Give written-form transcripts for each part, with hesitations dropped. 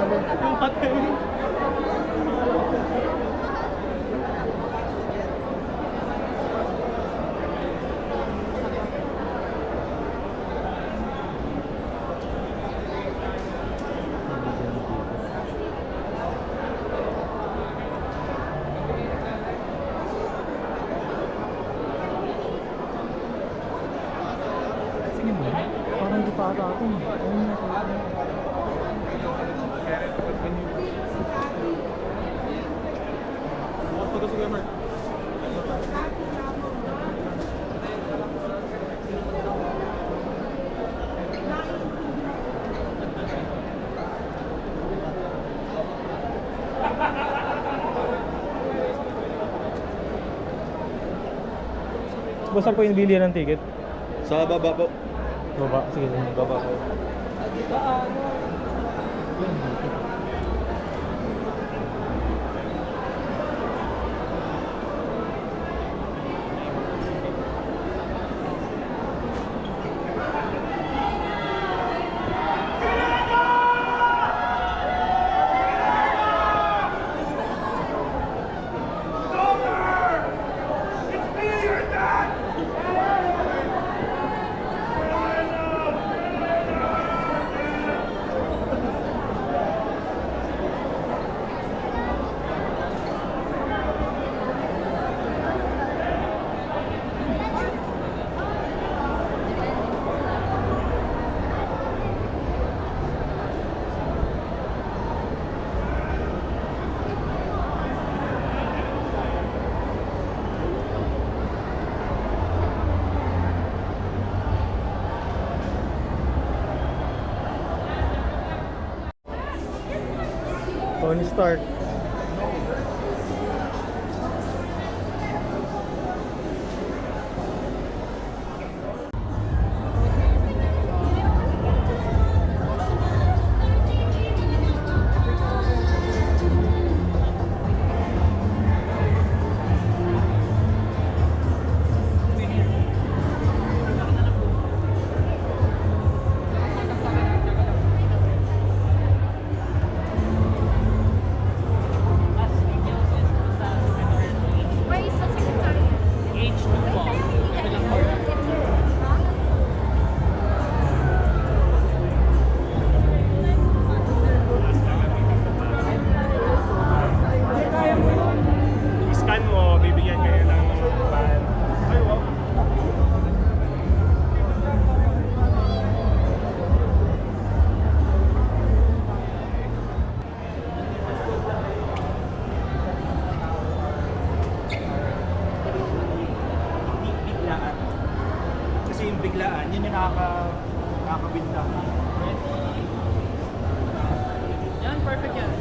Yung patay. Sige mo. Parang di pa ata ako. Ayun na. Basta po yung bilihan ng ticket. Sa baba po. Baba, sige. Baba po. Tony Stark. Where is the secretariat? I-scan mo, bibigyan kayo ng ban. Ay, wow. Biglaan. Kasi yung biglaan, yun yung nakakabinta. Yan, perfect yan.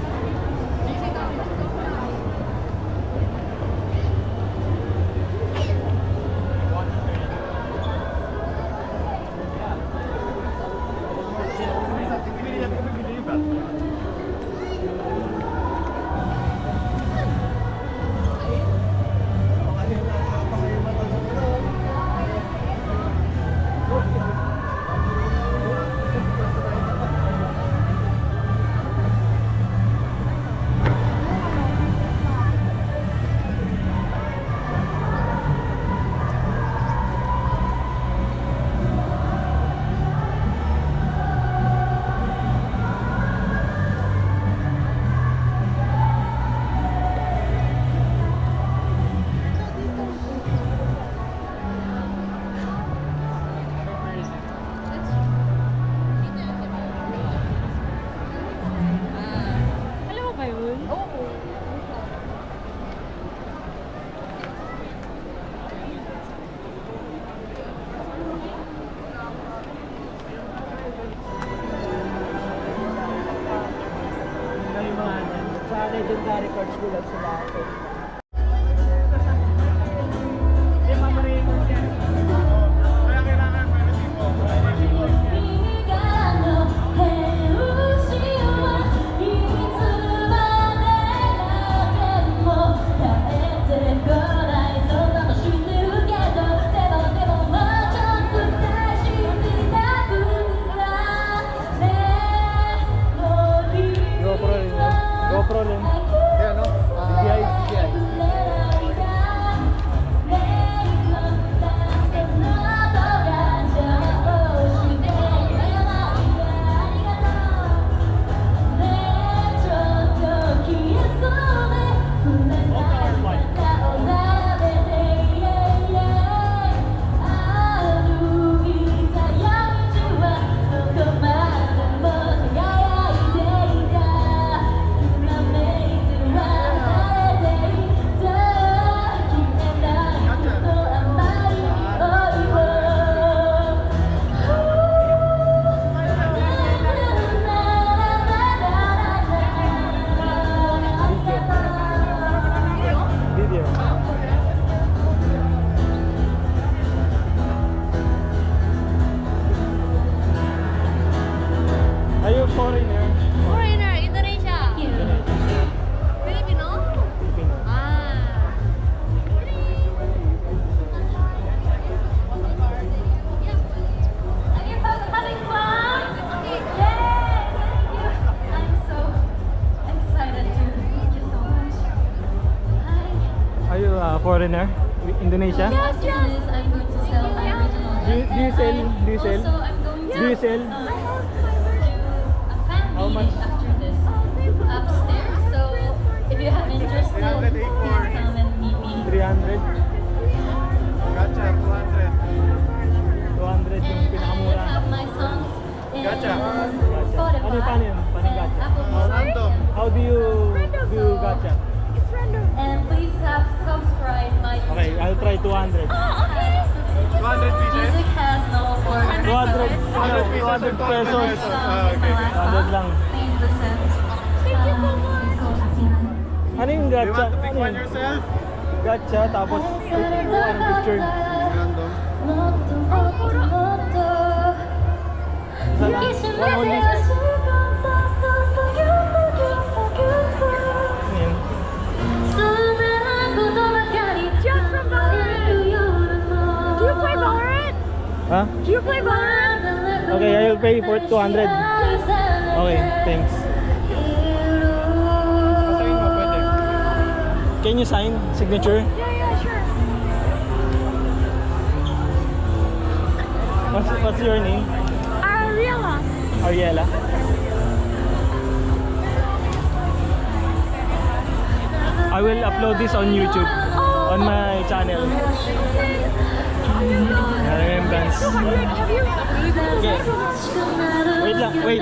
Alam mo ba yun? Oo. Kami mga sa legendary cards ko lang sila ako. foreigner? Indonesia? Yes, yes. I'm going to sell my original Do you sell? Do you sell? Also, I'm going Do you sell? to a fan How much? meeting after this upstairs. So if you have interest, please come and meet me. 300? Gotcha, 200. 200 yung And I pinakamura. have my songs in Gotcha. Gacha. Ano paano yun? Paano yung gacha? Apple Music. Random. How do you do gacha? It's random. And please subscribe my Okay, I'll try 200. Oh, okay. 200 pieces? Music has no borders. 200, ano, 100 200 pesos. Okay. 100 lang. Please listen. Thank you so much. Ano yung Do you gacha? want to pick Ano one yun? yourself? Gacha, tapos anong picture? Random. Isa lang. One only. Ayan. Jack from Valorant. Do you play Valorant? Ha? Do you play Valorant? Okay, I will pay for 200. Okay, thanks. Pasayin mo, pwede. Can you sign signature? Yeah, sure. What's your name? Ariella. Ariella. I will upload this on YouTube on my channel. Remembrance. Have you? Okay. Wait lang. Wait.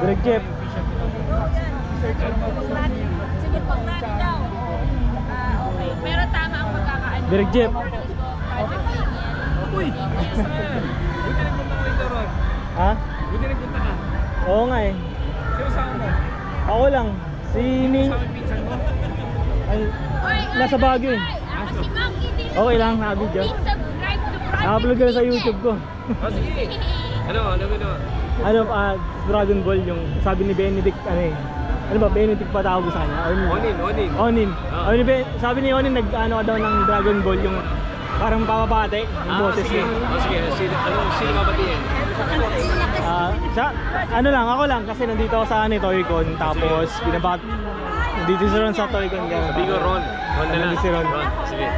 Direct Jeff. Sige, pag natin daw. Okay. Pero tama ang pagkakaano. Direct Jeff. Project Lineal. Uy! Buti nagpunta ko ito, Ron. Ha? Buti nagpunta ka. Oo nga eh. Sino saan mo? Ako lang. Si Ning. Sa amin pinsan mo? Ay, nasa Baguio eh. Ako si Monkey din. Okay lang, nakabidyo. Please subscribe to Project Naka-upload ko na sa YouTube ko. Oh, sige. Ano? Dragon Ball yung sabi ni Benedict, ano eh. Ano ba, Benedict pa tawag sa kanya? Onin. Onin. Ah. Sabi ni Onin, nag-ano ka daw ng Dragon Ball yung parang papapate, yung boses sige. niya. Sige. Sino mabatiin? Ano lang, ako lang kasi nandito ako sa Toycon, tapos binabat dito si Ron sa Toycon. Sabi ko, Ron. Ron na lang. Nandito si Ron. Sige.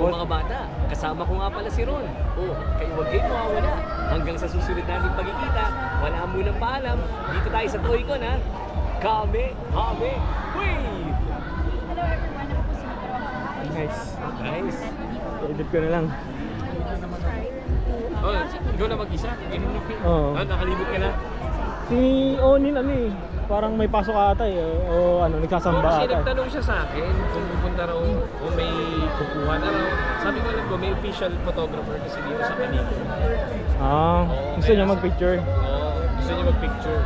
O mga bata, kasama ko nga pala si Ron. O, kayo huwag kayo mawawala. Hanggang sa susunod nating pagkikita, wala munang paalam. Dito tayo sa Toycon, ha? Kame, wave! Hello everyone. Ako po si Mika. Nice. Edit ko na lang. Oh, ikaw na mag-isa? Oo. Nakalimot ka na? Si Onin ano eh, parang may pasok ata eh, o ano, nagsasamba Kasi ata. nagtanong siya sa akin kung pupunta raw o may kukuha na raw. Sabi ko alam ko, may official photographer kasi dito sa kanila. Gusto niya mag-picture. Oo, gusto niya mag-picture.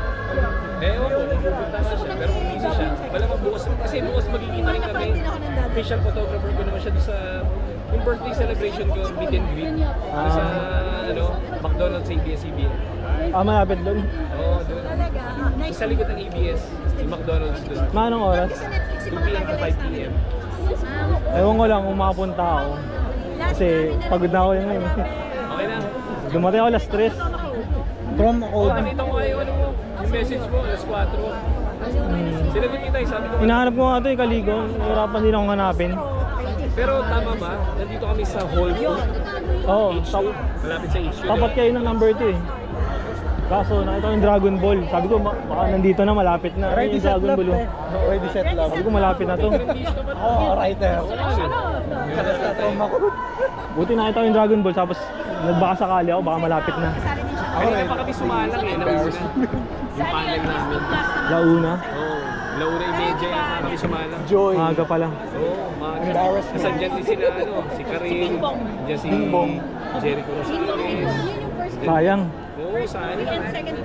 Ewan ko, kung pupunta na siya, pero kung busy siya, malamang bukas, kasi bukas magkikita rin kami. Official photographer ko naman siya doon sa yung birthday celebration ko, meet and greet. Doon sa, McDonald's ABS-CBN. Malapit doon. Oo, doon. Sa likod ng ABS, yung McDonald's doon. Manong oras? 2 p.m. to 5 p.m. Ewan ko lang kung makapunta ako. Kasi pagod na ako yun ngayon. Okay na. Dumatay ako alas 3. From ako. Oh, nakita ko kayo ano mo. Yung message mo, alas 4. Sinagot kita eh, sabi ko. Hinahanap ko nga ito eh, Kaligo. Hirapan din akong hanapin. Pero tama ba? Nandito kami sa Hall 2. Oo, Malapit sa HQ. tapat kayo ng number 2 eh. Kaso nakita ko yung Dragon Ball. Sabi ko baka nandito na, malapit na. Ayun yung Dragon Ball. Ready set lang. Sabi ko malapit na to. Oo, writer. Buti nakita ko yung Dragon Ball tapos nagbaka sakali ako, baka malapit na. Kanina pa kami sumalang eh, nauna. Yung panel namin. Launa. Oo, launa yung medya yata kami sumalang. Joy. Maaga pa lang. Oo, mga kasi andyan din sila ano, si Karin, andyan si Jericho Rosales. Sayang. Oo, sayang.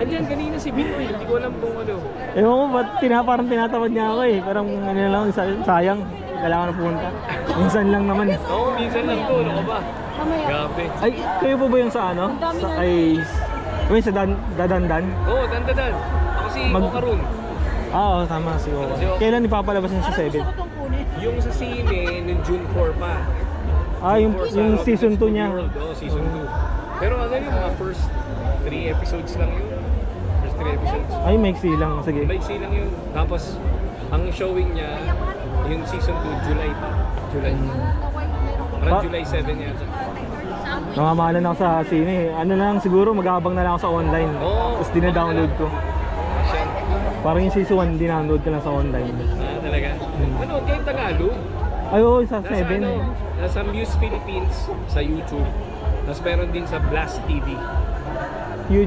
Andyan kanina si Binoy, hindi ko alam kung ano. Ewan ko ba't parang tinatamad niya ako eh. Parang ano na lang, sayang. Kailangan na pumunta. Minsan lang naman. Oo, minsan lang to, ano ka ba? Gabi. Ay, kayo po ba yung sa ano? Sa Dadandan? Oo, dandadan. Ako si Okarun. Oo, tama si Owa. Kailan ipapalabas niya sa 7? Yung sa sine, nung June 4 pa. Yung season 2 niya. Oo, season 2. Pero ano yung mga first 3 episodes lang yun. First 3 episodes. Ay, maiksi lang. Sige. Maiksi lang yun. Tapos, ang showing niya, yung season 2, July pa. July. Parang July 7 yata. Namamahalan ako sa sine. Ano na lang siguro, mag-aabang na lang ako sa online. Oo. Tapos dina-download ko. Siya. Parang yung season 1, dinownload ko lang sa online. Talaga. Manood kayo Tagalog. Ay, oo, sa Nasa 7. nasa Muse Philippines sa YouTube. Tapos meron din sa Blast TV.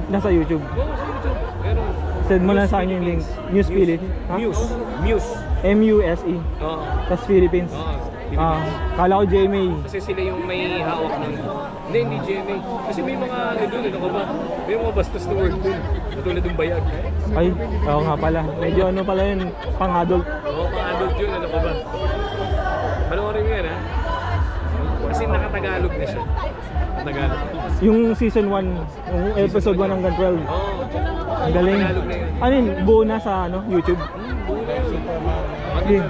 Nasa YouTube. Oo, sa YouTube. Meron. Send mo lang sa akin yung link. News Philippines. Ha? Muse. Muse. MUSE. Oo. Tapos Philippines. Oo. Kala ko JMA. Kasi sila yung may hawak ng... Hindi GMA. Kasi may mga ano doon, ano ka ba? May mga bastos na word doon. Katulad ng bayag. Ay, oo nga pala. Medyo ano pala yun, pang-adult. Oo, mga adult yun, ano ka ba? Panoorin mo yan, ha? Kasi nakatagalog na siya. Tagalog. Yung season 1, yung episode 1 hanggang 12. Oo. Ang galing. Tagalog na yun. Ano yun, buo na sa YouTube? Buo na yun. Okay.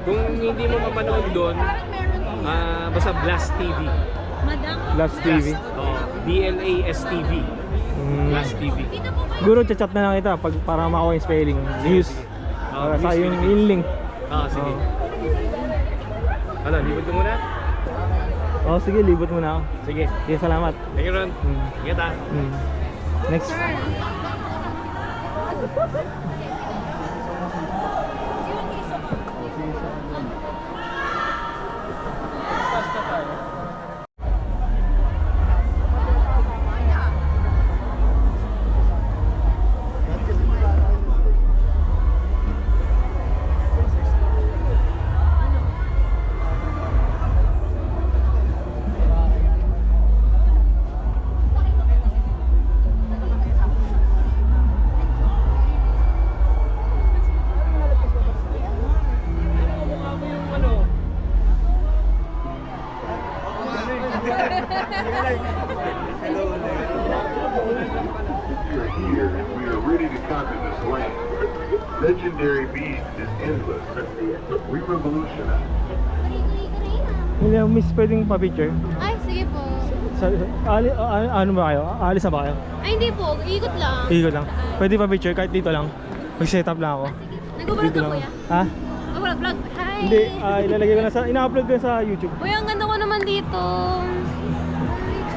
Kung hindi mo mapanood doon, basta Blast TV. Last TV. Oo. BLASTV. Blast TV. Siguro chat na lang kita para makuha yung spelling. News. Para sa yung link. Sige. Ano, libot ko muna? Sige, libot mo na ako. Sige. Sige, salamat. Thank you, Ron. Ingat ha. Next. Legendary beast is endless. We revolutionize. William, miss, pwedeng pa-picture? Ay, sige po. Ano ba kayo? Alis na ba kayo? Ay, hindi po. Ikot lang. Ikot lang. Pwede pa-picture kahit dito lang. Mag-set up lang ako. Nag-vlog Dito ka lang. kuya? Ha? Vlog. Hi! Hindi, ilalagay ko na ina-upload ko sa YouTube. Uy, ang ganda ko naman dito.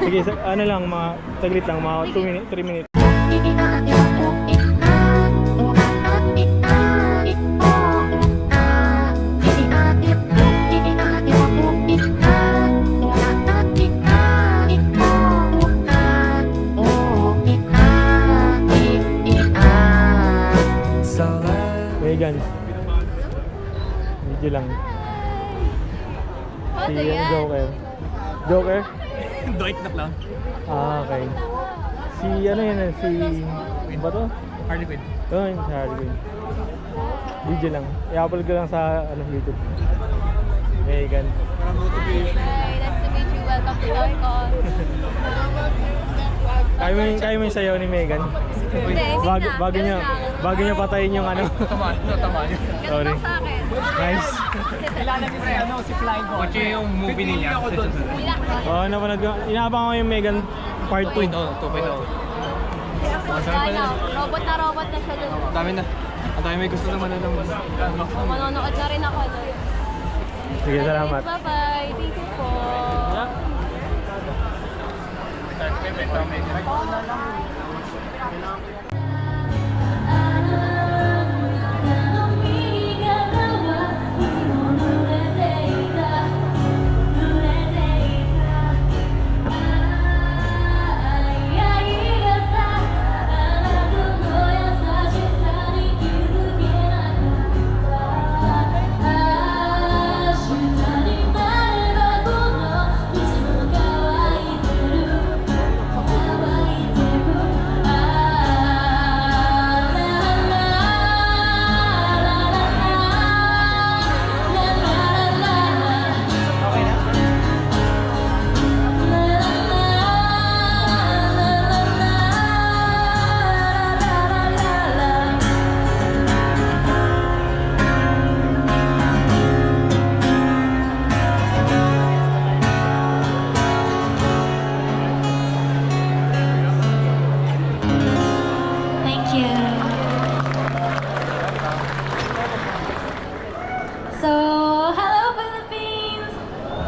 Sige, ano lang, mga saglit lang, mga 2 minutes, 3 minutes. Megan. Video lang. Ano Si yan? Joker. Joker? Doik na lang. Okay. Si ano yun, si... Ba to? Harley Quinn. Yun, si Harley Quinn. Video lang. I-upload ko lang sa YouTube. Megan. Hi, nice to meet you. Welcome to Doicon. Kaya mo yung sayaw ni Megan. Hindi, Bago niya patayin yung ano. Tamaan. Sorry. Ganun lang sa akin. Nice. Kilala niyo si ano, si Flying Hawk. Watch yung movie niya. Oo, napanood ko. Inaabangan ko yung Megan Part 2. 2.0. Robot na siya dun. Dami na. Ang dami may gusto naman na naman. Manonood na rin ako dun. Sige, salamat. Bye-bye. Thank you po. Thank you. So, hello Philippines!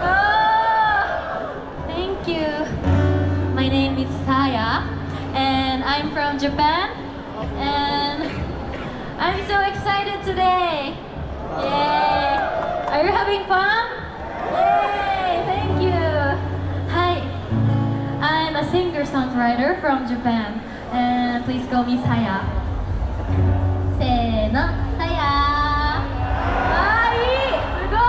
Oh, thank you. My name is Saya, and I'm from Japan, and I'm so excited today. Yay! Are you having fun? Yay! Thank you. Hi, I'm a singer-songwriter from Japan, and please call me Saya. せーの、さやあーいいすごい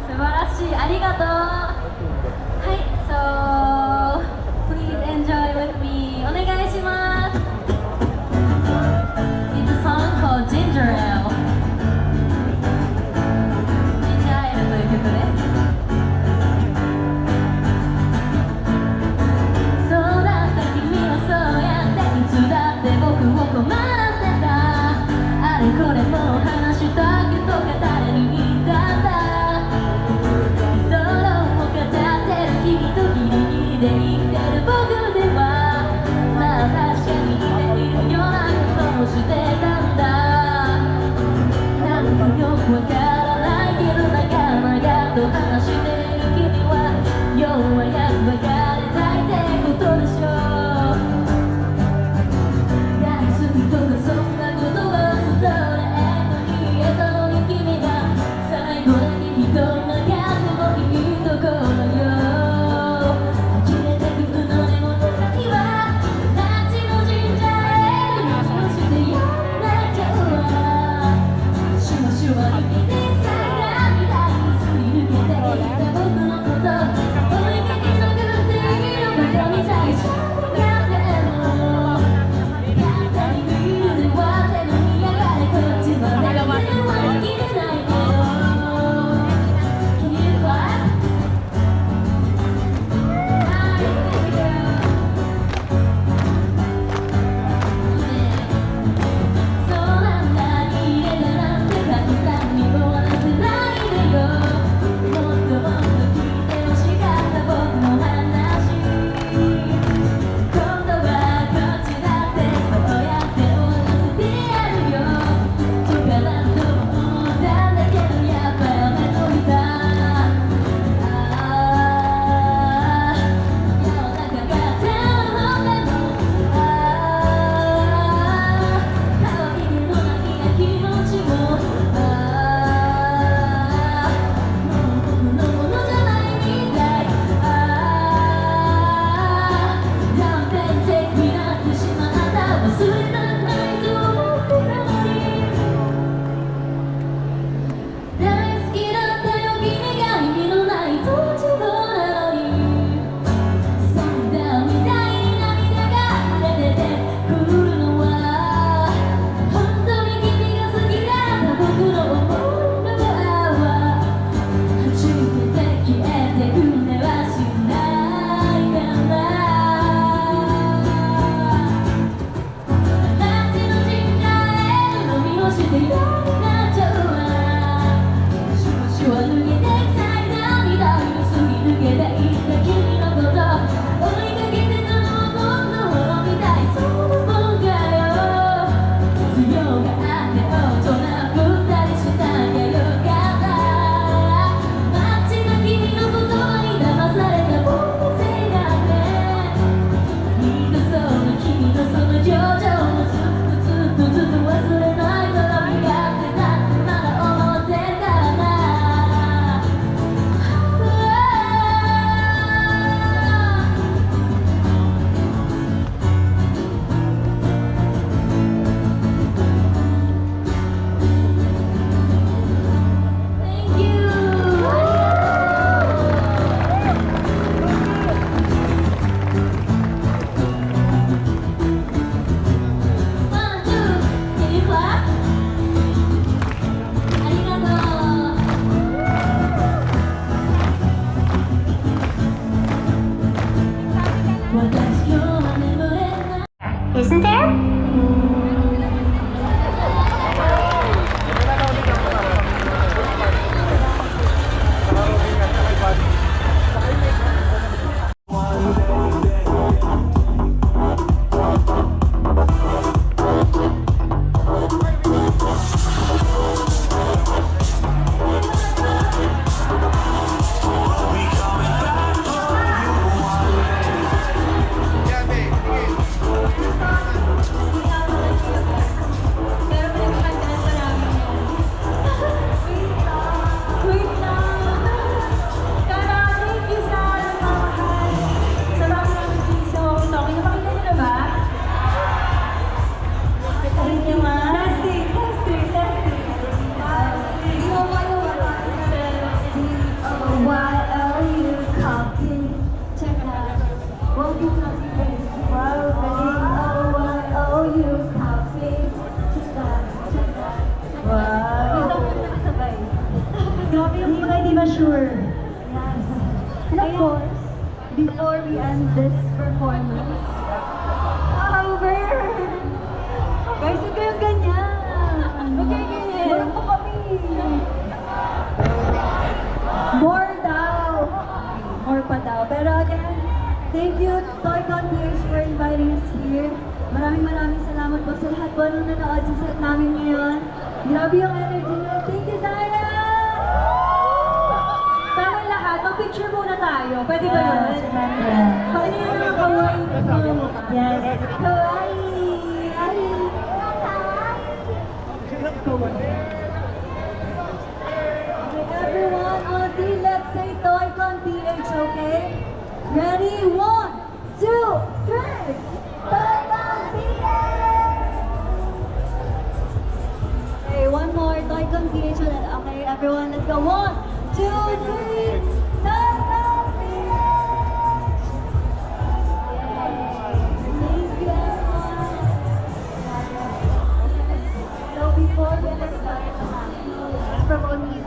素晴らしいありがとうはい so please enjoy with me お願いします It's a song called Ginger Ale Ginger Ale という曲ですそうだった君はそうやっていつだって僕を困らせたあれこれもう話したくとか誰に言ったんだそれを語ってる君と君に Isn't there? Pero pinagkakanta namin yan. Wait lang. Kara, thank you sa nagmamahal. Sa mga namin piso. Talking, napakita niyo na ba? Thank you, ma. Testing. So, ano ba? Why are you copying? Check that. Won't you copy? Wow, why are you copying? Check that. Wow. Sabay. Grabe yung mga hindi ba sure? Yes. And of course, before we end this performance, guys, huwag kayong ganyan. Marang po kami. More daw. More pa daw. Pero again, thank you, Toycon Players, for inviting us here. Maraming salamat po sa lahat po nung nanood sa set namin ngayon. Grabe yung energy nyo. Thank you, Zara! Pero lahat, mag-picture muna tayo. Pwede ba yun? Paano yun ang kawaii? Yes. Kawaii! Okay, everyone, on three, let's say Toycon PH, okay? Ready? 1, 2, 3! Toycon PH! Okay, one more. Toycon PH ulit. Okay, everyone, let's go. 1, 2, 3! Toycon PH! Thank you, everyone. So before we get started, promote me.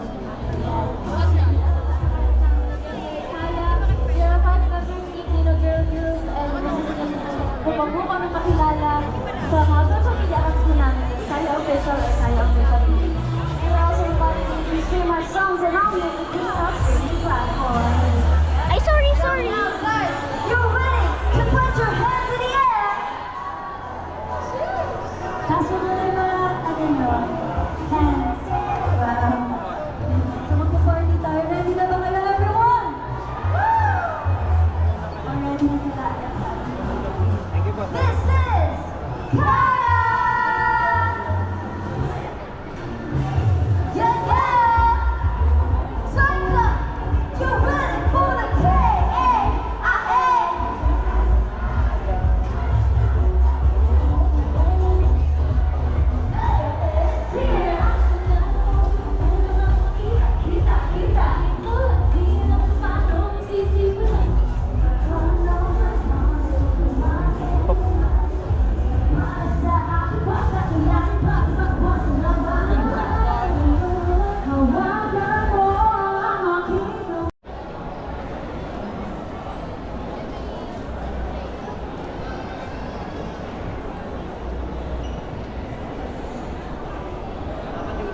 You're a part of every Filipino girl group and upang mo kami makilala sa mga social media accounts mo namin, Saya Official or Saya Official TV. We're also invited you to stream our songs and our music in our streaming platform. Ay, sorry! Now, guys, you're ready to put your hands in the air! Taas mo na naman, again, no? Hands. Wow. So magpa-party tayo. Ready na ba kayo, everyone? Woo! Ready na sila. This is Kaya! Yeah! Cycla! You're ready for the K-A-I-A!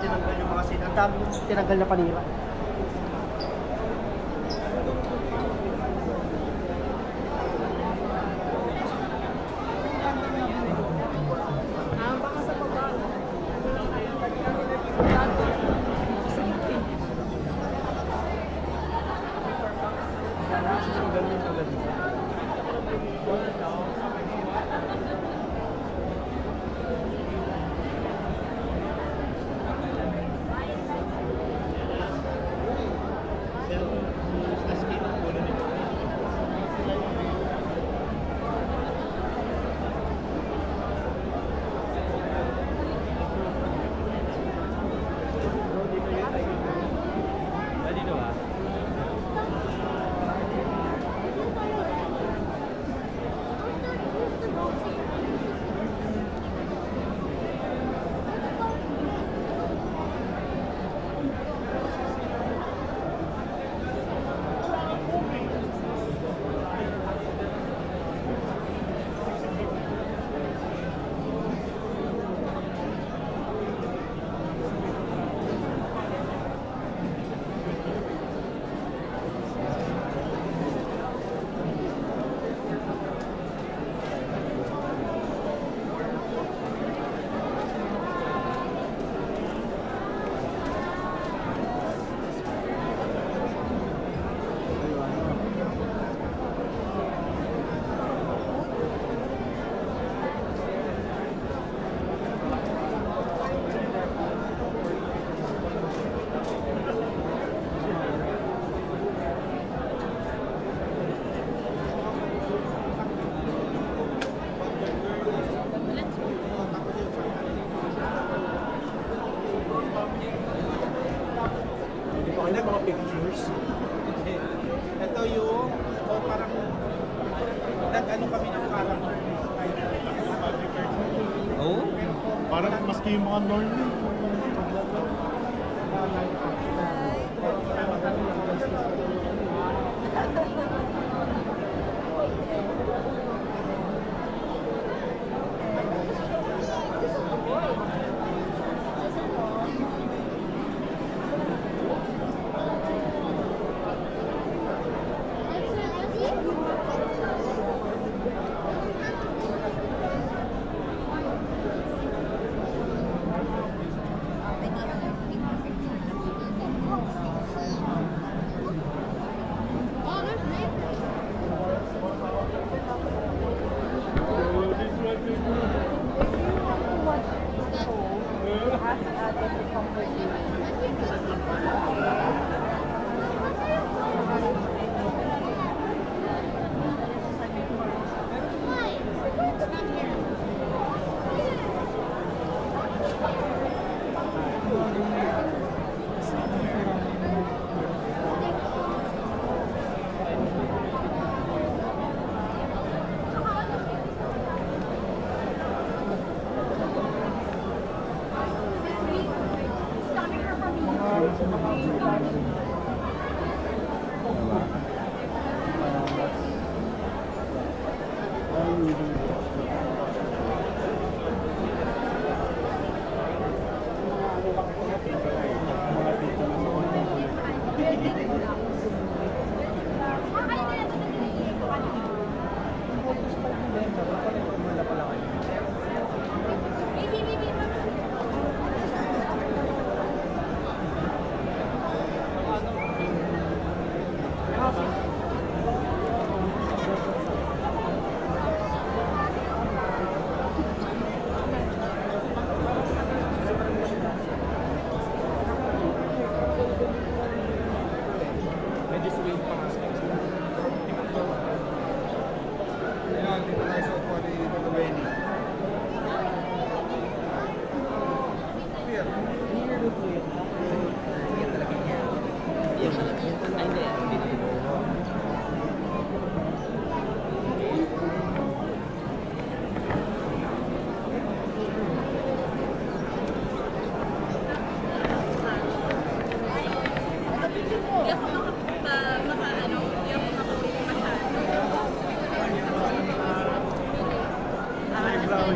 Tinanggal yung mga sin. Ang dami yung tinanggal na panira. Parang maski yung mga normal.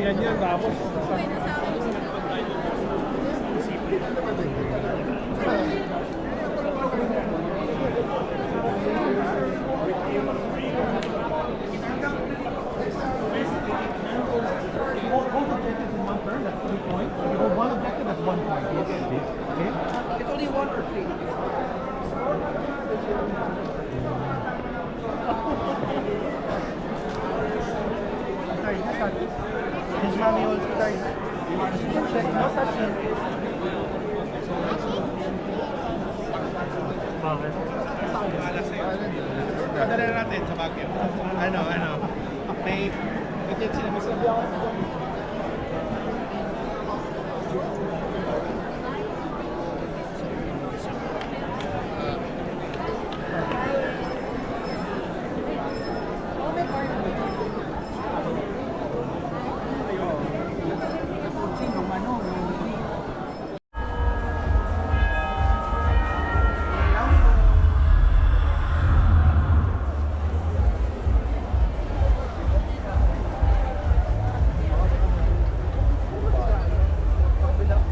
Yan yun, tapos It's only one or three. His mommy also died. No such thing. Padala natin sa Baguio. Ano. May sila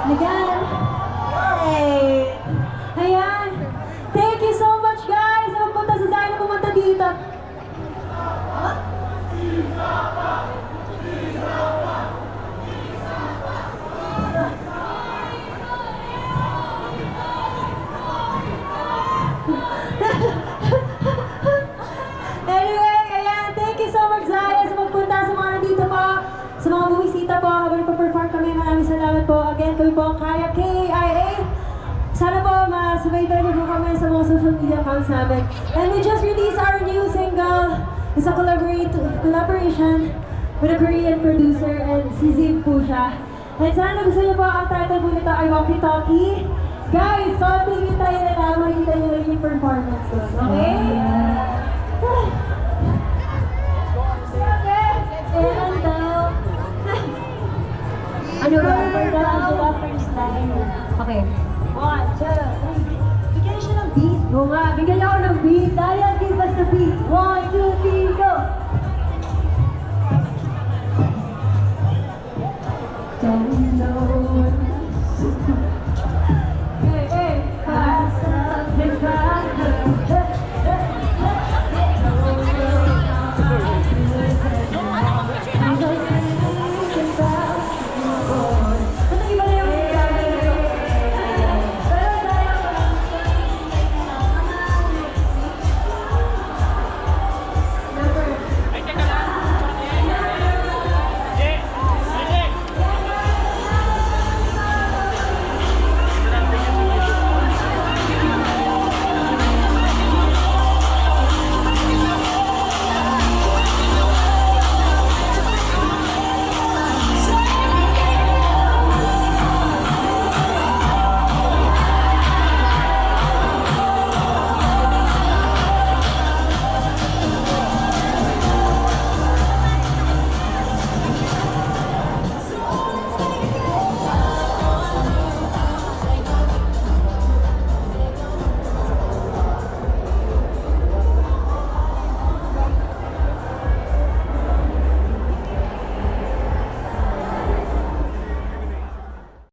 Again. Hey. Ayan. Thank you so much, guys. Magpunta sa Zion na pumunta dito. Anyway, ayan, thank you so much, Zaya, sa magpunta sa mga nandito po, sa mga bumisita po, habang nagpa-perform kami, maraming salamat po. Again, kami po ang Kaya KIA. Sana po, masabay-bay niyo po kami sa mga social media accounts namin. And we just released our new single. It's a collaboration with a Korean producer, and si Zim po siya. And sana gusto niyo po, ang title po nito ay Walkie Talkie. Guys, konting tayo na lang, makikita niyo lang yung performance doon, okay? And ano ba? Angela first line. Okay. 1, 2, 3. Bigyan niyo siya ng beat. Oo nga, bigyan niyo ako ng beat. Daya, give us the beat. 1, 2, 3, go! Don't